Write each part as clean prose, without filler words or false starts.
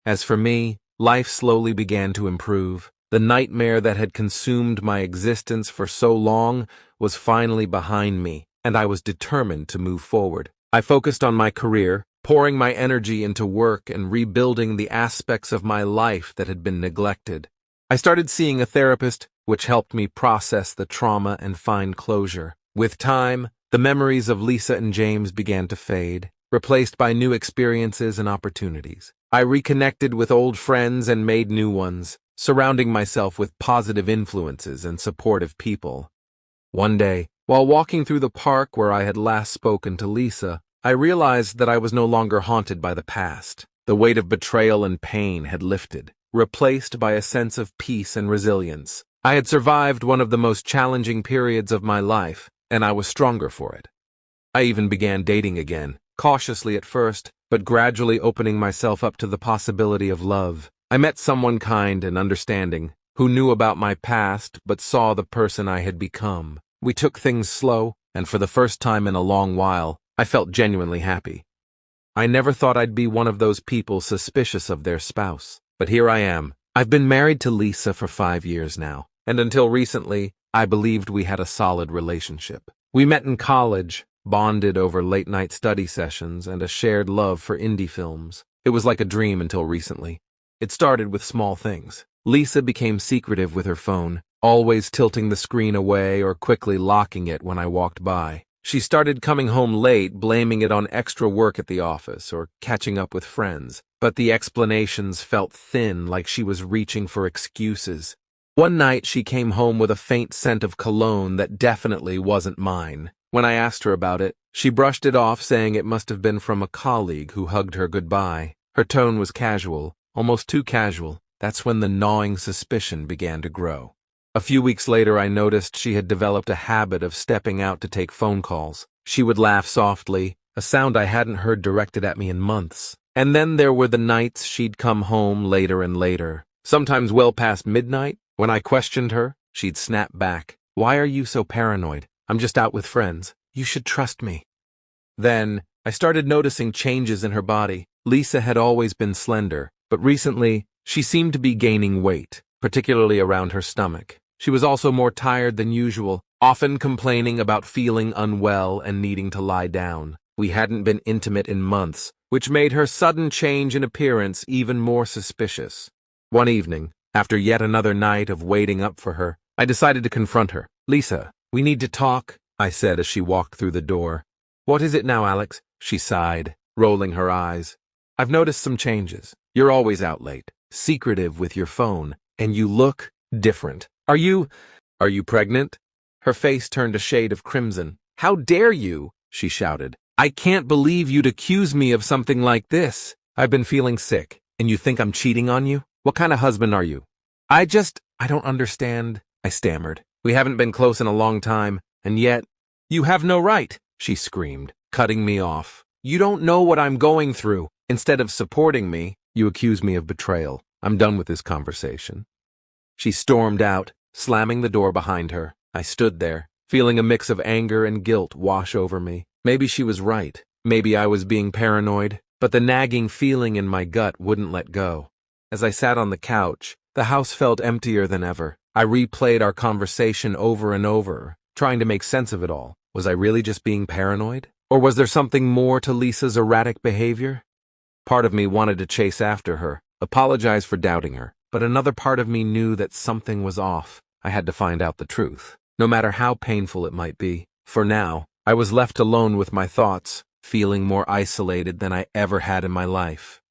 As for me, life slowly began to improve. The nightmare that had consumed my existence for so long was finally behind me, and I was determined to move forward. I focused on my career, pouring my energy into work and rebuilding the aspects of my life that had been neglected. I started seeing a therapist, which helped me process the trauma and find closure. With time, the memories of Lisa and James began to fade, replaced by new experiences and opportunities. I reconnected with old friends and made new ones, surrounding myself with positive influences and supportive people. One day, while walking through the park where I had last spoken to Lisa, I realized that I was no longer haunted by the past. The weight of betrayal and pain had lifted, replaced by a sense of peace and resilience. I had survived one of the most challenging periods of my life, and I was stronger for it. I even began dating again, cautiously at first, but gradually opening myself up to the possibility of love. I met someone kind and understanding, who knew about my past but saw the person I had become. We took things slow, and for the first time in a long while, I felt genuinely happy. I never thought I'd be one of those people suspicious of their spouse. But here I am. I've been married to Lisa for 5 years now, and until recently, I believed we had a solid relationship. We met in college, bonded over late-night study sessions and a shared love for indie films. It was like a dream until recently. It started with small things. Lisa became secretive with her phone, always tilting the screen away or quickly locking it when I walked by. She started coming home late, blaming it on extra work at the office or catching up with friends, but the explanations felt thin, like she was reaching for excuses. One night she came home with a faint scent of cologne that definitely wasn't mine. When I asked her about it, she brushed it off, saying it must have been from a colleague who hugged her goodbye. Her tone was casual, almost too casual. That's when the gnawing suspicion began to grow. A few weeks later, I noticed she had developed a habit of stepping out to take phone calls. She would laugh softly, a sound I hadn't heard directed at me in months. And then there were the nights she'd come home later and later, sometimes well past midnight. When I questioned her, she'd snap back. "Why are you so paranoid? I'm just out with friends. You should trust me." Then, I started noticing changes in her body. Lisa had always been slender, but recently, she seemed to be gaining weight, particularly around her stomach. She was also more tired than usual, often complaining about feeling unwell and needing to lie down. We hadn't been intimate in months, which made her sudden change in appearance even more suspicious. One evening, after yet another night of waiting up for her, I decided to confront her. "Lisa, we need to talk," I said as she walked through the door. "What is it now, Alex?" she sighed, rolling her eyes. "I've noticed some changes. You're always out late, secretive with your phone, and you look different. Are you pregnant?" Her face turned a shade of crimson. "How dare you?" she shouted. "I can't believe you'd accuse me of something like this. I've been feeling sick, and you think I'm cheating on you? What kind of husband are you?" I don't understand," I stammered. "We haven't been close in a long time, and yet—" "You have no right," she screamed, cutting me off. "You don't know what I'm going through. Instead of supporting me, you accuse me of betrayal. I'm done with this conversation." She stormed out, slamming the door behind her. I stood there, feeling a mix of anger and guilt wash over me. Maybe she was right. Maybe I was being paranoid, but the nagging feeling in my gut wouldn't let go. As I sat on the couch, the house felt emptier than ever. I replayed our conversation over and over, trying to make sense of it all. Was I really just being paranoid? Or was there something more to Lisa's erratic behavior? Part of me wanted to chase after her, apologize for doubting her, but another part of me knew that something was off. I had to find out the truth, no matter how painful it might be. For now, I was left alone with my thoughts, feeling more isolated than I ever had in my life.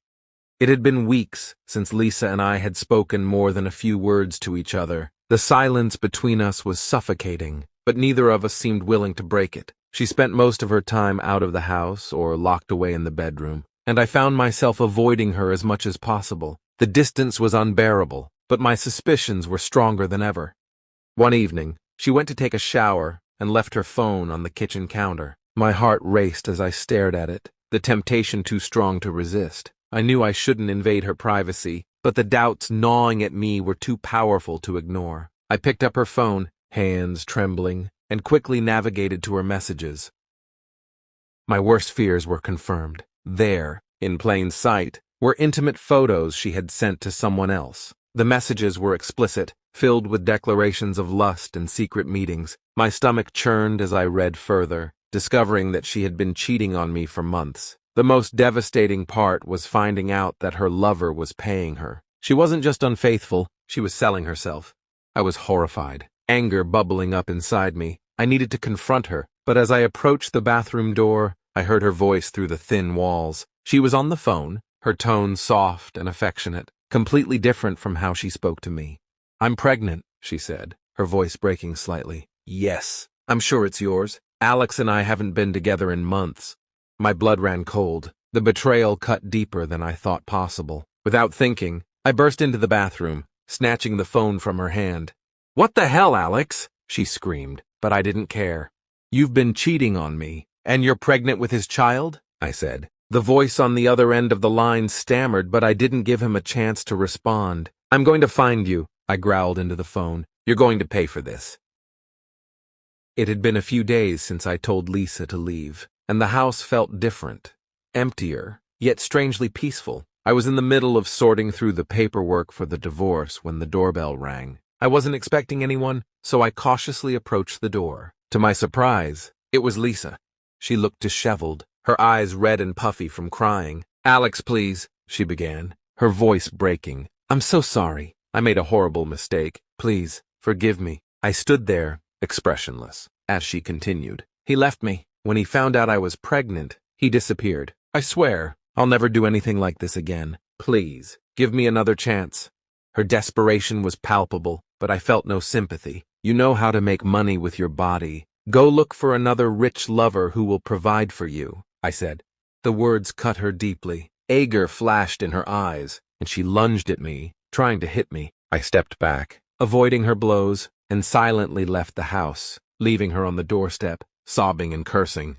It had been weeks since Lisa and I had spoken more than a few words to each other. The silence between us was suffocating, but neither of us seemed willing to break it. She spent most of her time out of the house or locked away in the bedroom, and I found myself avoiding her as much as possible. The distance was unbearable, but my suspicions were stronger than ever. One evening, she went to take a shower and left her phone on the kitchen counter. My heart raced as I stared at it, the temptation too strong to resist. I knew I shouldn't invade her privacy, but the doubts gnawing at me were too powerful to ignore. I picked up her phone, hands trembling, and quickly navigated to her messages. My worst fears were confirmed. There, in plain sight, were intimate photos she had sent to someone else. The messages were explicit, filled with declarations of lust and secret meetings. My stomach churned as I read further, discovering that she had been cheating on me for months. The most devastating part was finding out that her lover was paying her. She wasn't just unfaithful, she was selling herself. I was horrified, anger bubbling up inside me. I needed to confront her, but as I approached the bathroom door, I heard her voice through the thin walls. She was on the phone, her tone soft and affectionate, completely different from how she spoke to me. "I'm pregnant," she said, her voice breaking slightly. "Yes, I'm sure it's yours. Alex and I haven't been together in months." My blood ran cold. The betrayal cut deeper than I thought possible. Without thinking, I burst into the bathroom, snatching the phone from her hand. "What the hell, Alex?" she screamed, but I didn't care. "You've been cheating on me, and you're pregnant with his child?" I said. The voice on the other end of the line stammered, but I didn't give him a chance to respond. "I'm going to find you," I growled into the phone. "You're going to pay for this." It had been a few days since I told Lisa to leave, and the house felt different, emptier, yet strangely peaceful. I was in the middle of sorting through the paperwork for the divorce when the doorbell rang. I wasn't expecting anyone, so I cautiously approached the door. To my surprise, it was Lisa. She looked disheveled, her eyes red and puffy from crying. "Alex, please," she began, her voice breaking. "I'm so sorry. I made a horrible mistake. Please, forgive me." I stood there, expressionless, as she continued. "He left me. When he found out I was pregnant, he disappeared. I swear, I'll never do anything like this again. Please, give me another chance." Her desperation was palpable, but I felt no sympathy. "You know how to make money with your body. Go look for another rich lover who will provide for you," I said. The words cut her deeply. Anger flashed in her eyes, and she lunged at me, trying to hit me. I stepped back, avoiding her blows, and silently left the house, leaving her on the doorstep, sobbing and cursing.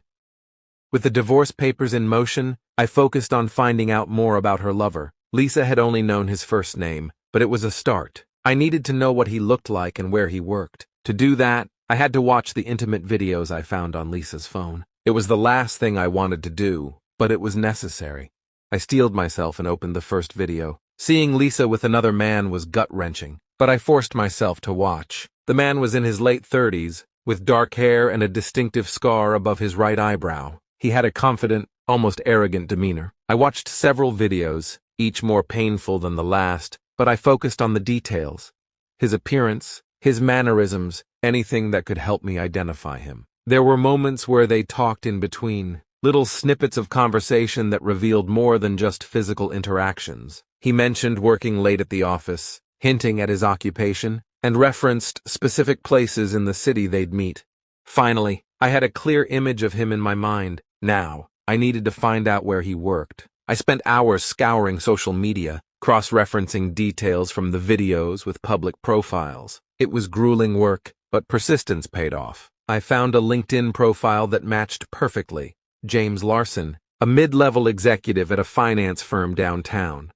With the divorce papers in motion, I focused on finding out more about her lover. Lisa had only known his first name, but it was a start. I needed to know what he looked like and where he worked. To do that, I had to watch the intimate videos I found on Lisa's phone. It was the last thing I wanted to do, but it was necessary. I steeled myself and opened the first video. Seeing Lisa with another man was gut-wrenching, but I forced myself to watch. The man was in his late 30s, with dark hair and a distinctive scar above his right eyebrow. He had a confident, almost arrogant demeanor. I watched several videos, each more painful than the last, but I focused on the details. His appearance, his mannerisms, anything that could help me identify him. There were moments where they talked in between, little snippets of conversation that revealed more than just physical interactions. He mentioned working late at the office, hinting at his occupation, and referenced specific places in the city they'd meet. Finally, I had a clear image of him in my mind. Now, I needed to find out where he worked. I spent hours scouring social media, cross-referencing details from the videos with public profiles. It was grueling work, but persistence paid off. I found a LinkedIn profile that matched perfectly. James Larson, a mid-level executive at a finance firm downtown.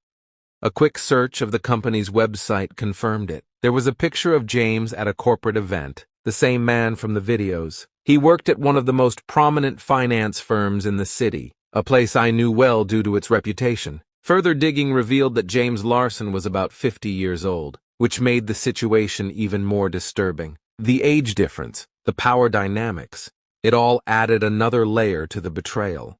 A quick search of the company's website confirmed it. There was a picture of James at a corporate event, the same man from the videos. He worked at one of the most prominent finance firms in the city, a place I knew well due to its reputation. Further digging revealed that James Larson was about 50 years old, which made the situation even more disturbing. The age difference, the power dynamics, it all added another layer to the betrayal.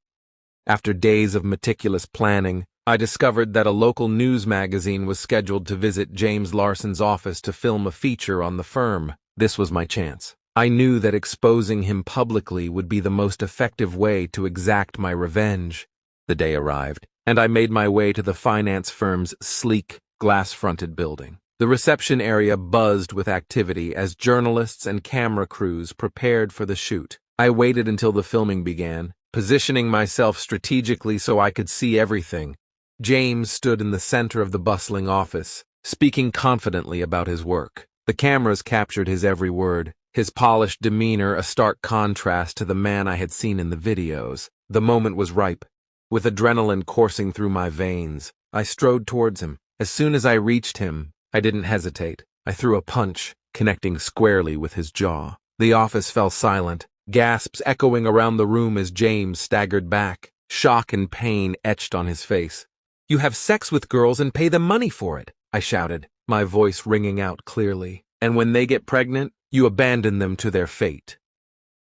After days of meticulous planning, I discovered that a local news magazine was scheduled to visit James Larson's office to film a feature on the firm. This was my chance. I knew that exposing him publicly would be the most effective way to exact my revenge. The day arrived, and I made my way to the finance firm's sleek, glass-fronted building. The reception area buzzed with activity as journalists and camera crews prepared for the shoot. I waited until the filming began, positioning myself strategically so I could see everything. James stood in the center of the bustling office, speaking confidently about his work. The cameras captured his every word, his polished demeanor a stark contrast to the man I had seen in the videos. The moment was ripe. With adrenaline coursing through my veins, I strode towards him. As soon as I reached him, I didn't hesitate. I threw a punch, connecting squarely with his jaw. The office fell silent, gasps echoing around the room as James staggered back. Shock and pain etched on his face. You have sex with girls and pay them money for it, I shouted, my voice ringing out clearly. And when they get pregnant, you abandon them to their fate.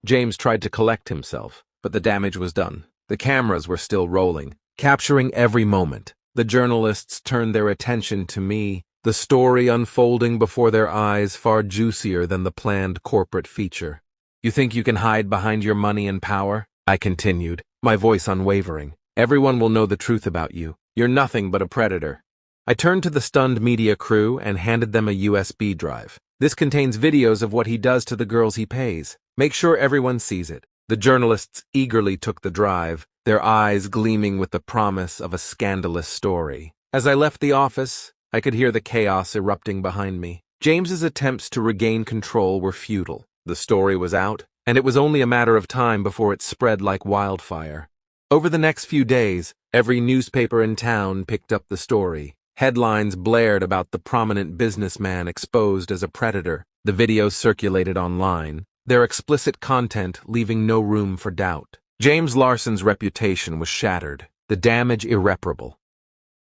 James tried to collect himself, but the damage was done. The cameras were still rolling, capturing every moment. The journalists turned their attention to me, the story unfolding before their eyes far juicier than the planned corporate feature. You think you can hide behind your money and power? I continued, my voice unwavering. Everyone will know the truth about you. You're nothing but a predator. I turned to the stunned media crew and handed them a USB drive. This contains videos of what he does to the girls he pays. Make sure everyone sees it. The journalists eagerly took the drive, their eyes gleaming with the promise of a scandalous story. As I left the office, I could hear the chaos erupting behind me. James's attempts to regain control were futile. The story was out, and it was only a matter of time before it spread like wildfire. Over the next few days, every newspaper in town picked up the story. Headlines blared about the prominent businessman exposed as a predator. The videos circulated online, their explicit content leaving no room for doubt. James Larson's reputation was shattered, the damage irreparable.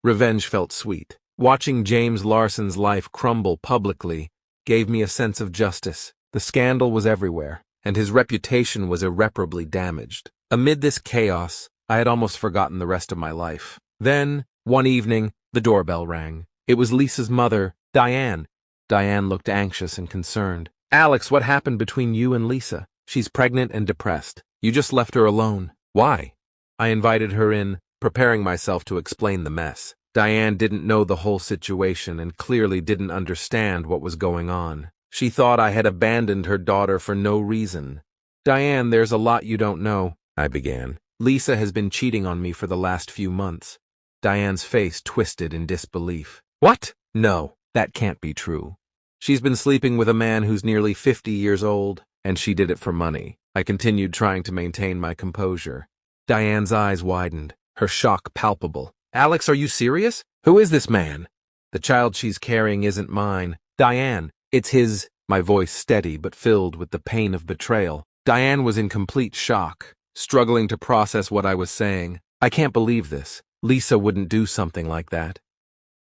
Revenge felt sweet. Watching James Larson's life crumble publicly gave me a sense of justice. The scandal was everywhere, and his reputation was irreparably damaged. Amid this chaos, I had almost forgotten the rest of my life. Then, one evening, the doorbell rang. It was Lisa's mother, Diane. Diane looked anxious and concerned. Alex, what happened between you and Lisa? She's pregnant and depressed. You just left her alone. Why? I invited her in, preparing myself to explain the mess. Diane didn't know the whole situation and clearly didn't understand what was going on. She thought I had abandoned her daughter for no reason. Diane, there's a lot you don't know, I began. Lisa has been cheating on me for the last few months. Diane's face twisted in disbelief. What? No, that can't be true. She's been sleeping with a man who's nearly 50 years old, and she did it for money. I continued trying to maintain my composure. Diane's eyes widened, her shock palpable. Alex, are you serious? Who is this man? The child she's carrying isn't mine. Diane, it's his. My voice steady but filled with the pain of betrayal. Diane was in complete shock, struggling to process what I was saying. I can't believe this. Lisa wouldn't do something like that.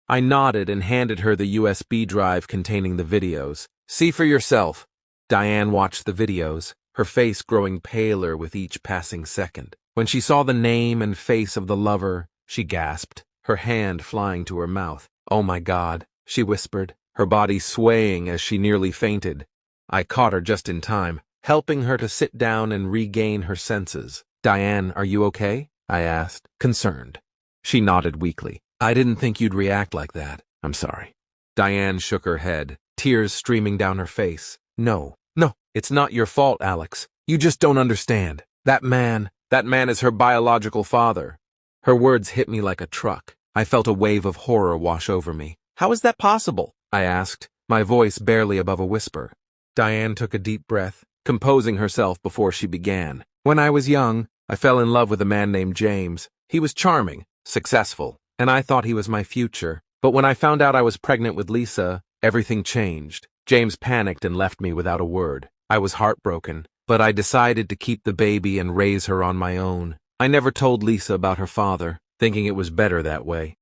I nodded and handed her the USB drive containing the videos. See for yourself. Diane watched the videos, her face growing paler with each passing second. When she saw the name and face of the lover, she gasped, her hand flying to her mouth. Oh my God, she whispered, her body swaying as she nearly fainted. I caught her just in time, helping her to sit down and regain her senses. Diane, are you okay? I asked, concerned. She nodded weakly. I didn't think you'd react like that. I'm sorry. Diane shook her head, tears streaming down her face. No, it's not your fault, Alex. You just don't understand. That man is her biological father. Her words hit me like a truck. I felt a wave of horror wash over me. How is that possible? I asked, my voice barely above a whisper. Diane took a deep breath, composing herself before she began. When I was young, I fell in love with a man named James. He was charming, successful, and I thought he was my future. But when I found out I was pregnant with Lisa, everything changed. James panicked and left me without a word. I was heartbroken, but I decided to keep the baby and raise her on my own. I never told Lisa about her father, thinking it was better that way.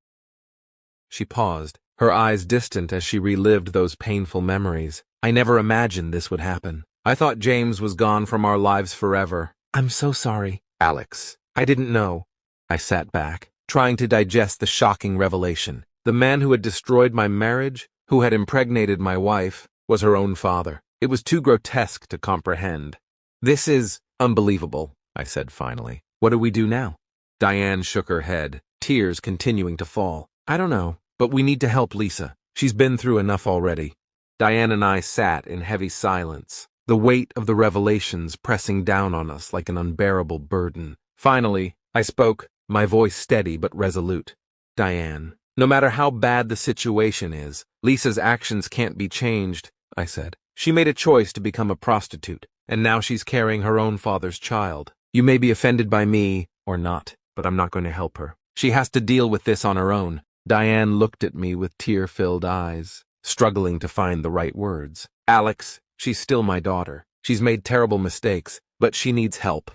She paused, her eyes distant as she relived those painful memories. I never imagined this would happen. I thought James was gone from our lives forever. I'm so sorry, Alex. I didn't know. I sat back, trying to digest the shocking revelation. The man who had destroyed my marriage, who had impregnated my wife, was her own father. It was too grotesque to comprehend. This is unbelievable, I said finally. What do we do now? Diane shook her head, tears continuing to fall. I don't know, but we need to help Lisa. She's been through enough already. Diane and I sat in heavy silence, the weight of the revelations pressing down on us like an unbearable burden. Finally, I spoke, my voice steady but resolute. Diane, no matter how bad the situation is, Lisa's actions can't be changed, I said. She made a choice to become a prostitute, and now she's carrying her own father's child. You may be offended by me, or not, but I'm not going to help her. She has to deal with this on her own. Diane looked at me with tear-filled eyes, struggling to find the right words. Alex, she's still my daughter. She's made terrible mistakes, but she needs help.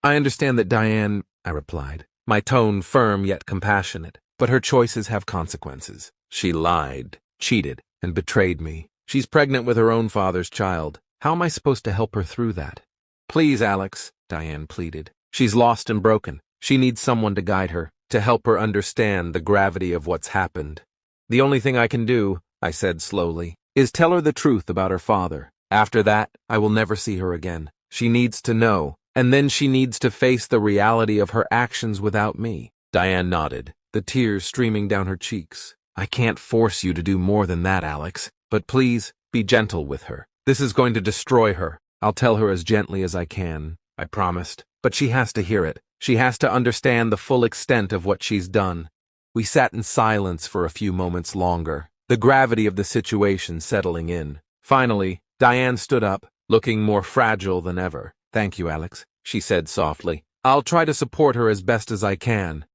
I understand that, Diane, I replied, my tone firm yet compassionate. but her choices have consequences. She lied, cheated, and betrayed me. She's pregnant with her own father's child. How am I supposed to help her through that? Please, Alex, Diane pleaded. She's lost and broken. She needs someone to guide her, to help her understand the gravity of what's happened. The only thing I can do, I said slowly, is tell her the truth about her father. After that, I will never see her again. She needs to know, and then she needs to face the reality of her actions without me. Diane nodded, the tears streaming down her cheeks. I can't force you to do more than that, Alex, but please, be gentle with her. This is going to destroy her. I'll tell her as gently as I can, I promised. But she has to hear it. She has to understand the full extent of what she's done. We sat in silence for a few moments longer, the gravity of the situation settling in. Finally, Diane stood up, looking more fragile than ever. Thank you, Alex, she said softly. I'll try to support her as best as I can.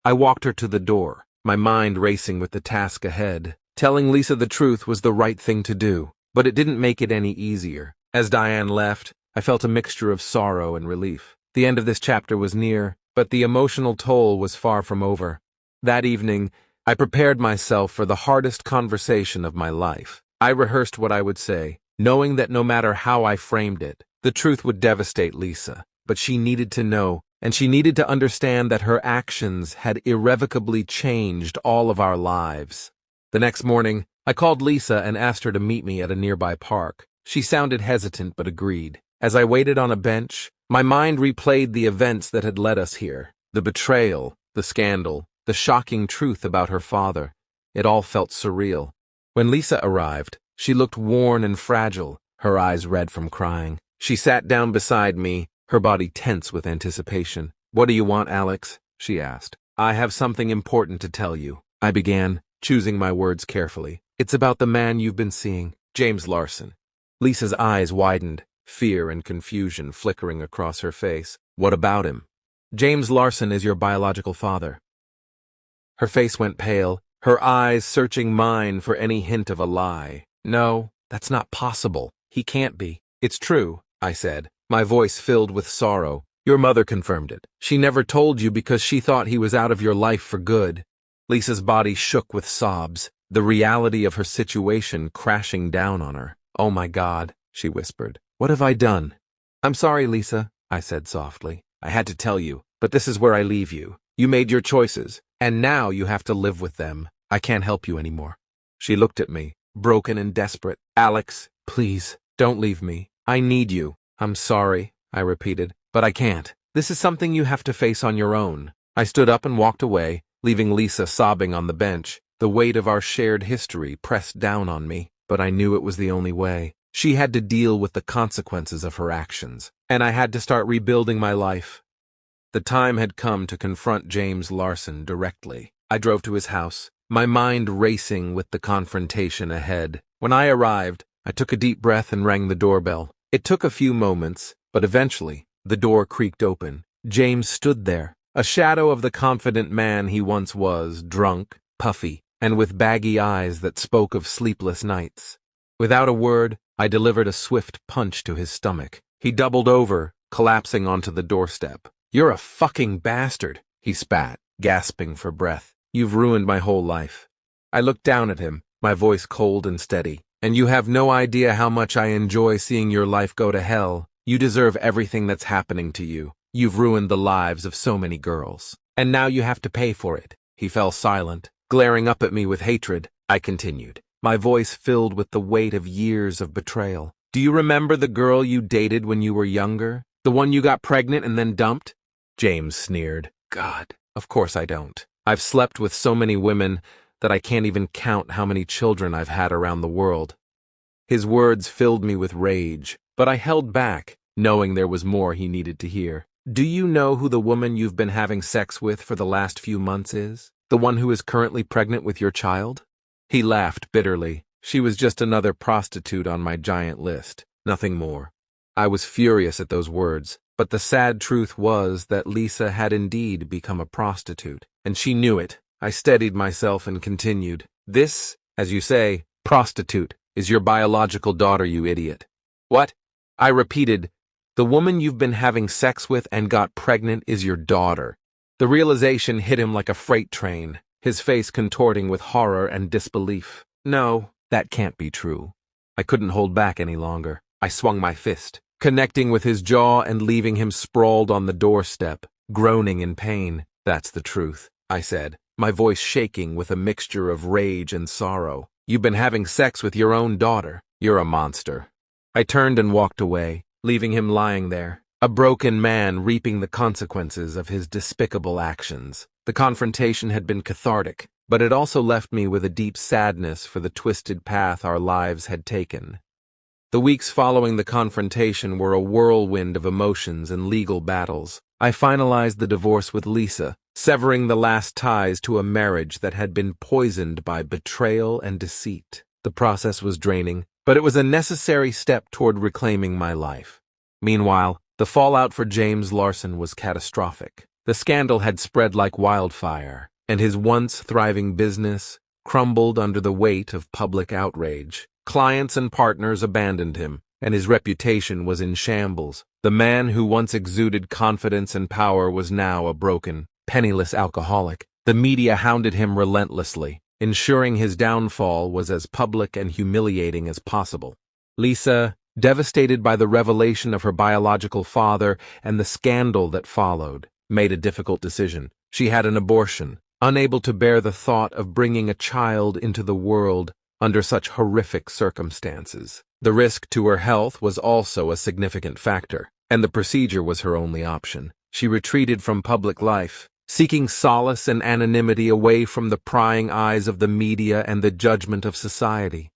I walked her to the door, my mind racing with the task ahead. Telling Lisa the truth was the right thing to do, but it didn't make it any easier. As Diane left, I felt a mixture of sorrow and relief. The end of this chapter was near, but the emotional toll was far from over. That evening, I prepared myself for the hardest conversation of my life. I rehearsed what I would say, knowing that no matter how I framed it, the truth would devastate Lisa. But she needed to know, and she needed to understand that her actions had irrevocably changed all of our lives. The next morning, I called Lisa and asked her to meet me at a nearby park. She sounded hesitant but agreed. As I waited on a bench, my mind replayed the events that had led us here. The betrayal, the scandal, the shocking truth about her father. It all felt surreal. When Lisa arrived, she looked worn and fragile, her eyes red from crying. She sat down beside me, her body tense with anticipation. What do you want, Alex? She asked. I have something important to tell you, I began, choosing my words carefully. It's about the man you've been seeing, James Larson. Lisa's eyes widened, fear and confusion flickering across her face. What about him? James Larson is your biological father. Her face went pale, her eyes searching mine for any hint of a lie. No, that's not possible. He can't be. It's true, I said, my voice filled with sorrow. Your mother confirmed it. She never told you because she thought he was out of your life for good. Lisa's body shook with sobs, the reality of her situation crashing down on her. Oh my God, she whispered. What have I done? I'm sorry, Lisa, I said softly. I had to tell you, but this is where I leave you. You made your choices, and now you have to live with them. I can't help you anymore. She looked at me, broken and desperate. Alex, please, don't leave me. I need you. I'm sorry, I repeated, but I can't. This is something you have to face on your own. I stood up and walked away, leaving Lisa sobbing on the bench. The weight of our shared history pressed down on me, but I knew it was the only way. She had to deal with the consequences of her actions, and I had to start rebuilding my life. The time had come to confront James Larson directly. I drove to his house, my mind racing with the confrontation ahead. When I arrived, I took a deep breath and rang the doorbell. It took a few moments, but eventually, the door creaked open. James stood there, a shadow of the confident man he once was, drunk, puffy, and with baggy eyes that spoke of sleepless nights. Without a word, I delivered a swift punch to his stomach. He doubled over, collapsing onto the doorstep. You're a fucking bastard, he spat, gasping for breath. You've ruined my whole life. I looked down at him, my voice cold and steady. And you have no idea how much I enjoy seeing your life go to hell. You deserve everything that's happening to you. You've ruined the lives of so many girls. And now you have to pay for it. He fell silent, glaring up at me with hatred. I continued, my voice filled with the weight of years of betrayal. Do you remember the girl you dated when you were younger? The one you got pregnant and then dumped? James sneered. God, of course I don't. I've slept with so many women that I can't even count how many children I've had around the world. His words filled me with rage, but I held back, knowing there was more he needed to hear. Do you know who the woman you've been having sex with for the last few months is? The one who is currently pregnant with your child? He laughed bitterly. She was just another prostitute on my giant list, nothing more. I was furious at those words, but the sad truth was that Lisa had indeed become a prostitute, and she knew it. I steadied myself and continued. This, as you say, prostitute, is your biological daughter, you idiot. What? I repeated, the woman you've been having sex with and got pregnant is your daughter. The realization hit him like a freight train. his face contorting with horror and disbelief. No, that can't be true. I couldn't hold back any longer. I swung my fist, connecting with his jaw and leaving him sprawled on the doorstep, groaning in pain. That's the truth, I said, my voice shaking with a mixture of rage and sorrow. You've been having sex with your own daughter. You're a monster. I turned and walked away, leaving him lying there, a broken man reaping the consequences of his despicable actions. The confrontation had been cathartic, but it also left me with a deep sadness for the twisted path our lives had taken. The weeks following the confrontation were a whirlwind of emotions and legal battles. I finalized the divorce with Lisa, severing the last ties to a marriage that had been poisoned by betrayal and deceit. The process was draining, but it was a necessary step toward reclaiming my life. Meanwhile, the fallout for James Larson was catastrophic. The scandal had spread like wildfire, and his once thriving business crumbled under the weight of public outrage. Clients and partners abandoned him, and his reputation was in shambles. The man who once exuded confidence and power was now a broken, penniless alcoholic. The media hounded him relentlessly, ensuring his downfall was as public and humiliating as possible. Lisa, devastated by the revelation of her biological father and the scandal that followed, made a difficult decision. She had an abortion, unable to bear the thought of bringing a child into the world under such horrific circumstances. The risk to her health was also a significant factor, and the procedure was her only option. She retreated from public life, seeking solace and anonymity away from the prying eyes of the media and the judgment of society.